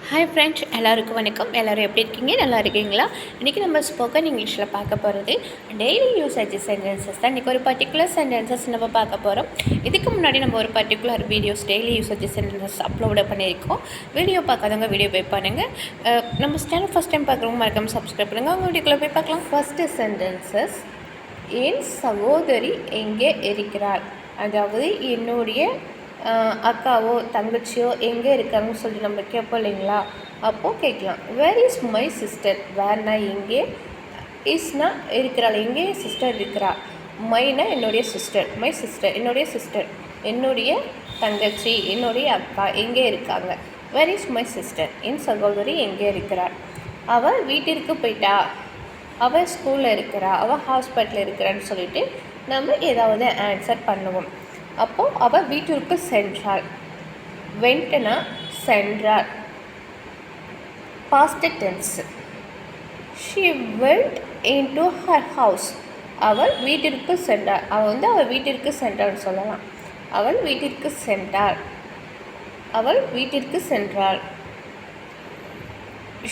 Hi friends, எல்லாருக்கும் வணக்கம். எல்லோரும் எப்படி இருக்கீங்க? நல்லா இருக்கீங்களா? இன்றைக்கி நம்ம ஸ்போக்கன் இங்கிலீஷில் பார்க்க போகிறது டெய்லி யூசேஜ் சென்டென்சஸ் தான். இன்றைக்கி ஒரு பர்டிகுலர் சென்டென்சஸ் நம்ம பார்க்க போகிறோம். இதுக்கு முன்னாடி நம்ம ஒரு particular videos daily usage sentences upload பண்ணியிருக்கோம். வீடியோ பார்க்காதவங்க வீடியோ போய் பண்ணுங்கள். நம்ம சேனல் ஃபஸ்ட் டைம் பார்க்குறவங்க மறக்காமல் சப்ஸ்கிரைப் பண்ணுங்கள். அவங்க வீடியோக்குள்ளே போய் பார்க்கலாம். ஃபஸ்ட்டு சென்டென்சஸ், என் சகோதரி எங்கே இருக்கிறார்? அதாவது என்னுடைய அக்காவோ தங்கச்சியோ எங்கே இருக்காங்கன்னு சொல்லிட்டு நம்ம கேட்போம் இல்லைங்களா? அப்போது கேட்கலாம், வேர் இஸ் மை சிஸ்டர்? வேர்னா எங்கே, இஸ்னா இருக்கிறாள், எங்கே சிஸ்டர் இருக்கிறா. மைனா என்னுடைய சிஸ்டர், மை சிஸ்டர் என்னுடைய சிஸ்டர், என்னுடைய தங்கச்சி என்னுடைய அக்கா எங்கே இருக்காங்க. Where is my sister? என் சகோதரி எங்கே இருக்கிறார்? அவள் வீட்டிற்கு போயிட்டா, அவள் ஸ்கூலில் இருக்கிறா, அவள் ஹாஸ்பிட்டலில் இருக்கிறான்னு சொல்லிட்டு நம்ம ஏதாவது ஆன்சர் பண்ணுவோம். அப்போது அவள் வீட்டிற்கு சென்றாள். வென்ட்னா சென்றாள். Past tense. She went into her house. அவள் வீட்டிற்கு சென்றாள். அவள் வீட்டிற்கு சென்றாள்னு சொல்லலாம். அவள் வீட்டிற்கு சென்றாள். அவள் வீட்டிற்கு சென்றாள்.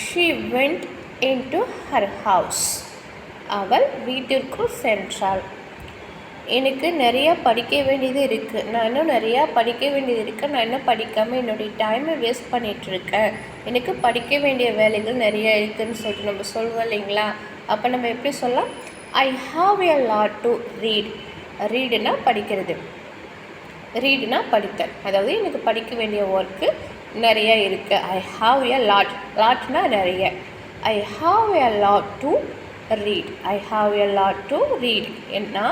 She went into her house. அவள் வீட்டிற்கு சென்றாள். எனக்கு நிறையா படிக்க வேண்டியது இருக்குது. நான் இன்னும் நிறையா படிக்க வேண்டியது இருக்குது. நான் இன்னும் படிக்காமல் என்னுடைய டைமை வேஸ்ட் பண்ணிகிட்ருக்கேன். எனக்கு படிக்க வேண்டிய வேலைகள் நிறையா இருக்குதுன்னு சொல்லிட்டு நம்ம சொல்லுவோம் இல்லைங்களா? அப்போ நம்ம எப்படி சொல்லலாம்? I have a lot to read. ரீடுனா படிக்கிறது, ரீடுனா படித்தல். அதாவது எனக்கு படிக்க வேண்டிய ஒர்க்கு நிறையா இருக்குது. ஐ ஹாவ் எ லாட். லாட்னா நிறைய. I have a lot to read. I have a lot to read என்ன,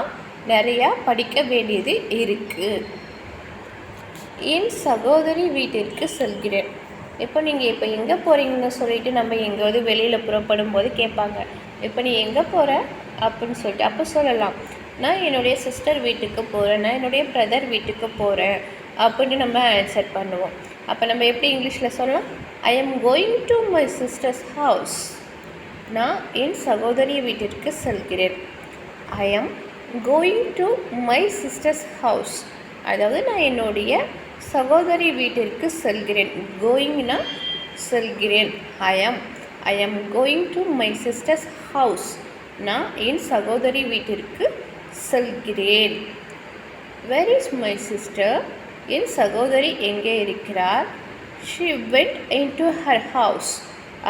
நிறையா படிக்க வேண்டியது இருக்குது. என் சகோதரி வீட்டிற்கு செல்கிறேன். இப்போ நீங்கள் இப்போ எங்கே போகிறீங்கன்னு சொல்லிட்டு நம்ம எங்கேயாவது வெளியில் புறப்படும் போது கேட்பாங்க, இப்போ நீ எங்கே போகிற அப்படின்னு சொல்லிட்டு அப்போ சொல்லலாம், நான் என்னுடைய சிஸ்டர் வீட்டுக்கு போகிறேன், நான் என்னுடைய பிரதர் வீட்டுக்கு போகிறேன் அப்படின்னு நம்ம ஆன்சர் பண்ணுவோம். அப்போ நம்ம எப்படி இங்கிலீஷில் சொல்லலாம்? I am going to my sister's house. நான் என் சகோதரி வீட்டிற்கு செல்கிறேன். I am going to my sister's house. அதாவது நான் என்னுடைய சகோதரி வீட்டிற்கு செல்கிறேன். கோயிங்னா செல்கிறேன். I am going to my sister's house. நான் என் சகோதரி வீட்டிற்கு செல்கிறேன். Where is my sister? என் சகோதரி எங்கே இருக்கிறார்? She went into her house.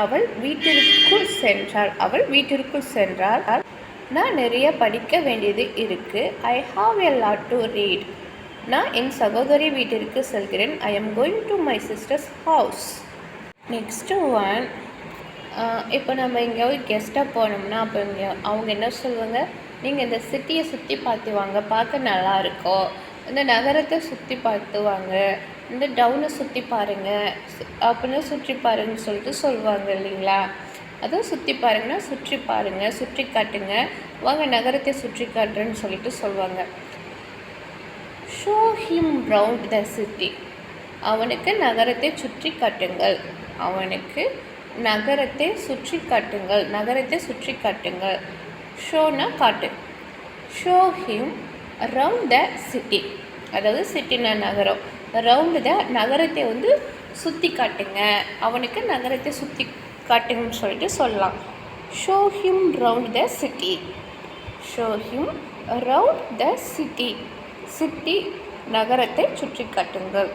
அவள் வீட்டிற்குள் சென்றாள். அவள் வீட்டிற்குள் சென்றாள். நான் நிறைய படிக்க வேண்டியது இருக்குது. ஐ have a lot to read. நான் என் சகோதரி வீட்டிற்கு செல்கிறேன். I am going to my sister's house. Next one, இப்போ நம்ம எங்கேயாவது கெஸ்ட்டாக போனோம்னா அப்போ அவங்க என்ன சொல்லுவாங்க, நீங்கள் இந்த சிட்டியை சுற்றி பார்த்து வாங்க, பார்க்க நல்லாயிருக்கும், இந்த நகரத்தை சுற்றி பார்த்து வாங்க, இந்த டவுனை சுற்றி பாருங்கள் அப்படின்னு சுற்றி பாருங்கன்னு சொல்லிட்டு சொல்லுவாங்க இல்லைங்களா? அதுவும் சுற்றி பாருங்கன்னா சுற்றி பாருங்கள், சுற்றி காட்டுங்க, வாங்க நகரத்தை சுற்றி காட்டுறேன்னு சொல்லிட்டு சொல்லுவாங்க. Show him round the city. அவனுக்கு நகரத்தை சுற்றி காட்டுங்கள். அவனுக்கு நகரத்தை சுற்றி காட்டுங்கள். நகரத்தை சுற்றி காட்டுங்கள். ஷோனா காட்டு. Show him round the city. அதாவது சிட்டினா நகரம், ரவுண்டு த நகரத்தை சுற்றி காட்டுங்க. அவனுக்கு நகரத்தை சுற்றி காட்டுங்கன்னு சொல்லிட்டு சொல்லலாம். Show him round the city. Show him round the city. City நகரத்தை சுற்றி காட்டுங்கள்.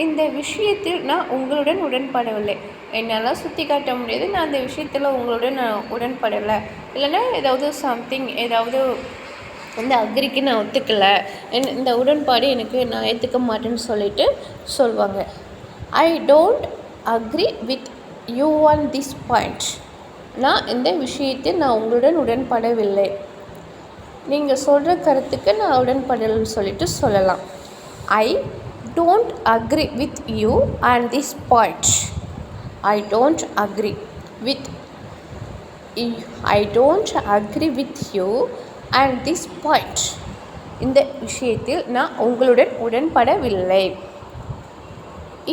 இந்த விஷயத்தில் நான் உங்களுடன் உடன்படவில்லை. என்னால் சுற்றி காட்ட முடியாது, நான் அந்த விஷயத்தில் உங்களுடன் நான் உடன்படலை, இல்லைன்னா ஏதாவது சம்திங் ஏதாவது இந்த அக்ரிக்கு நான் ஒத்துக்கலை, இந்த உடன்பாடு எனக்கு நான் ஏற்றுக்க மாட்டேன்னு சொல்லிட்டு சொல்லுவாங்க. I don't agree with you on this point. நான் இந்த விஷயத்தில் நான் உங்களுடன் உடன்படவில்லை, நீங்கள் சொல்கிற கருத்துக்கு நான் உடன்படலைன்னு சொல்லிட்டு சொல்லலாம். I don't agree with you on this point. I don't agree with I don't agree with you and this point. இந்த விஷயத்தில் நான் உங்களுடன் உடன்படவில்லை.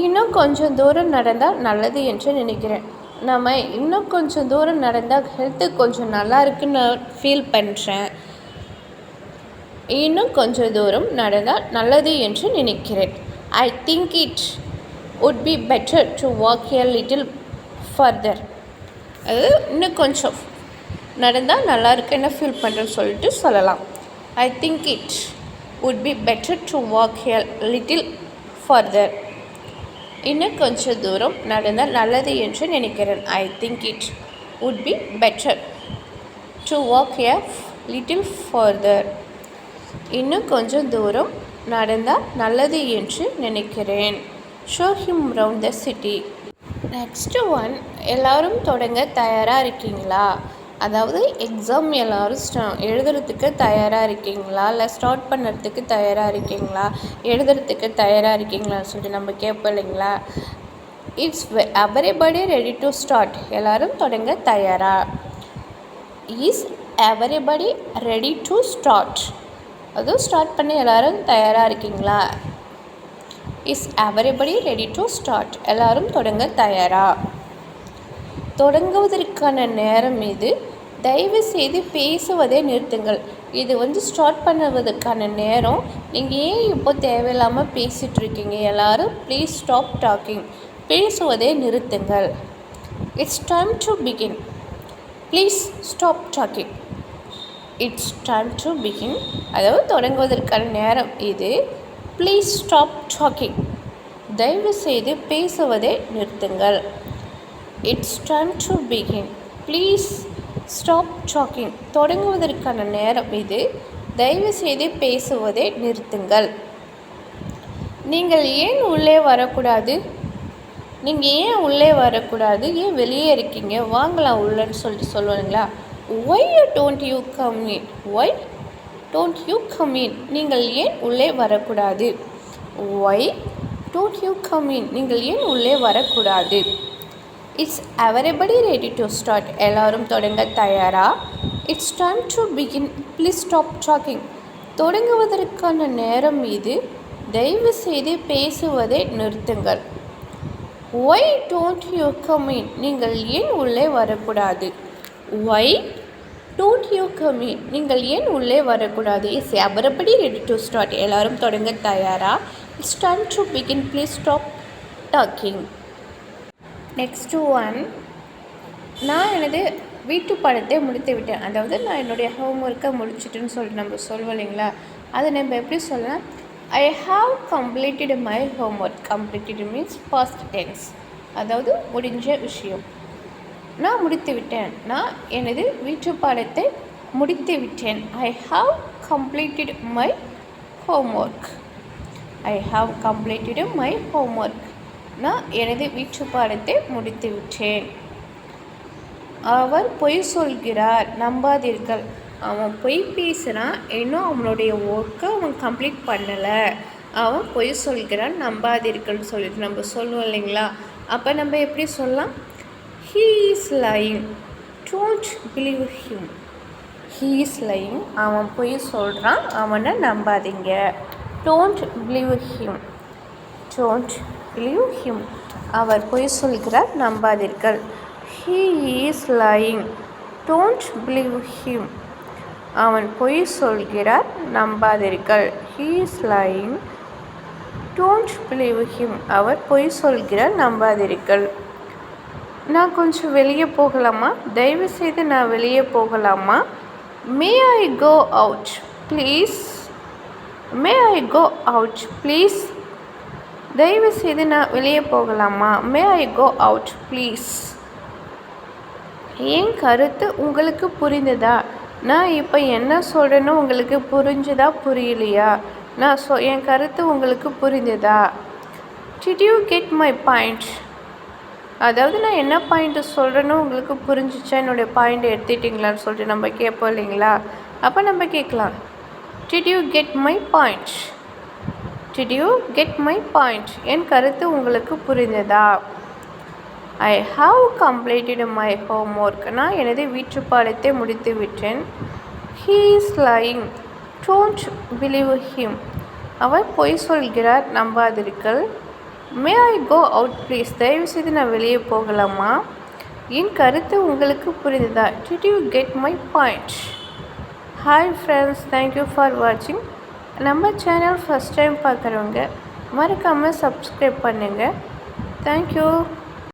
இன்னும் கொஞ்சம் தூரம் நடந்தால் நல்லது என்று நினைக்கிறேன். நம்ம இன்னும் கொஞ்சம் தூரம் நடந்தால் ஹெல்த்து கொஞ்சம் நல்லா இருக்குன்னு நான் ஃபீல் பண்ணுறேன். இன்னும் கொஞ்சம் தூரம் நடந்தால் நல்லது என்று நினைக்கிறேன். I think it would be better to walk a little further. அது இன்னும் கொஞ்சம் நடந்தால் நல்லா இருக்கு என்ன ஃபீல் பண்ணுறேன்னு சொல்லிட்டு சொல்லலாம். I think it would be better to walk a little further. இன்னும் கொஞ்சம் தூரம் நடந்தால் நல்லது என்று நினைக்கிறேன். I think it would be better to walk a little further. இன்னும் கொஞ்சம் தூரம் நடந்தால் நல்லது என்று நினைக்கிறேன். Show him round the city. Next one, எல்லோரும் தொடங்க தயாராக இருக்கீங்களா? அதாவது எக்ஸாம் எல்லோரும் எழுதுறதுக்கு தயாராக இருக்கீங்களா, இல்லை ஸ்டார்ட் பண்ணுறதுக்கு தயாராக இருக்கீங்களா, எழுதுறதுக்கு தயாராக இருக்கீங்களான்னு சொல்லிட்டு நம்ம கேட்போம் இல்லைங்களா? It's everybody ready to start. எல்லோரும் தொடங்க தயாரா? Is everybody ready to start. அதுவும் ஸ்டார்ட் பண்ணி எல்லோரும் தயாராக இருக்கீங்களா? Is everybody ready to start. எல்லோரும் தொடங்க தயாரா? தொடங்குவதற்கான நேரம் இது. தயவு செய்து பேசுவதை நிறுத்துங்கள். இது ஸ்டார்ட் பண்ணுவதற்கான நேரம். நீங்கள் ஏன் இப்போ தேவையில்லாமல் பேசிகிட்டு இருக்கீங்க? எல்லோரும் ப்ளீஸ் ஸ்டாப் டாக்கிங். பேசுவதை நிறுத்துங்கள். It's time to begin. Please stop talking. It's time to begin. அதாவது தொடங்குவதற்கான நேரம் இது. Please stop talking. தயவு செய்து பேசுவதை நிறுத்துங்கள். It's time to begin. Please stop talking. தொடங்குவதற்கான நேரம் இது. தயவு செய்து பேசுவதை நிறுத்துங்கள். நீங்கள் ஏன் உள்ளே வரக்கூடாது? நீங்கள் ஏன் உள்ளே வரக்கூடாது? ஏன் வெளியே இருக்கீங்க? வாங்கலாம் உள்ளன்னு சொல்லிட்டு சொல்லுவாங்களா? Why don't you come in? Why don't you come in? நீங்கள் ஏன் உள்ளே வரக்கூடாது? Why don't you come in? நீங்கள் ஏன் உள்ளே வரக்கூடாது? It's everybody ready to start. எல்லோரும் தொடங்க தயாரா? It's time to begin. Please stop talking. தொடங்குவதற்கான நேரம் இது. தயவு செய்து பேசுவதை நிறுத்துங்கள். Why don't you come in? நீங்கள் ஏன் உள்ளே வரக்கூடாது? Why don't you come in? நீங்கள் ஏன் உள்ளே வரக்கூடாது? It's everybody ready to start. எல்லோரும் தொடங்க தயாரா? It's time to begin. Please stop talking. Next one, நான் எனது வீட்டு பாடத்தை முடித்து விட்டேன். அதாவது நான் என்னுடைய ஹோம் ஒர்க்கை முடிச்சிட்டுன்னு சொல்லிட்டு நம்ம சொல்லுவோம் இல்லைங்களா? அதை நம்ம எப்படி சொல்லலாம்? I have completed my homework. Completed means past tense. அதாவது முடிஞ்ச விஷயம். நான் முடித்து விட்டேன். நான் எனது வீட்டு பாடத்தை முடித்து விட்டேன். ஐ have completed my home work. I have completed my homework. நான் எனது வீட்டு பாடத்தை முடித்து விட்டேன். அவர் பொய் சொல்கிறார், நம்பாதீர்கள். அவன் பொய் பேசுகிறான், இன்னும் அவனுடைய ஒர்க்கை அவன் கம்ப்ளீட் பண்ணலை. அவன் பொய் சொல்கிறான், நம்பாதீர்கள்னு சொல்லிட்டு நம்ம சொல்லுவோம் இல்லைங்களா? அப்போ நம்ம எப்படி சொல்லலாம்? He is lying. Don't believe him. He is lying. அவன் பொய் சொல்கிறான், அவனை நம்பாதீங்க. Don't believe him. Don't believe him. அவர் பொய் சொல்கிறார், நம்பாதீர்கள். He is lying. Don't believe him. அவன் பொய் சொல்கிறார், நம்பாதீர்கள். He is lying. Don't believe him. அவர் பொய் சொல்கிறார், நம்பாதீர்கள். நான் கொஞ்சம் வெளியே போகலாமா? தயவு செய்து நான் வெளியே போகலாமா? May I go out please? May I go out please? தயவு செய்து நான் வெளியே போகலாமா? May I go out please? என் கருத்து உங்களுக்கு புரிந்ததா? நான் இப்போ என்ன சொல்கிறேன்னு உங்களுக்கு புரிஞ்சுதா புரியலையா? என் கருத்து உங்களுக்கு புரிந்ததா? Did you get my point? அதாவது நான் என்ன பாயிண்ட்டு சொல்கிறேன்னு உங்களுக்கு புரிஞ்சிச்சா? என்னுடைய பாயிண்ட்டை எடுத்துட்டிங்களான்னு சொல்லிட்டு நம்ம கேட்போம் இல்லைங்களா? அப்போ நம்ம கேட்கலாம், did you get my point? Did you get my point? என் கருத்து உங்களுக்கு புரிந்ததா? I have completed my homework. நான் எனது வீட்டு பாடத்தை முடித்து விட்டேன். He is lying. Don't believe him. அவர் பொய் சொல்கிறார், நம்பாதீர்கள். மே ஐ கோ அவுட் ப்ளீஸ்? தயவு செய்து நான் வெளியே போகலாமா? என் கருத்து உங்களுக்கு புரிந்ததா? Did you get my point? Hi friends, thank you for வாட்சிங். நம்ம சேனல் ஃபஸ்ட் டைம் பார்க்குறவங்க மறக்காமல் சப்ஸ்கிரைப் பண்ணுங்கள். தேங்க்யூ.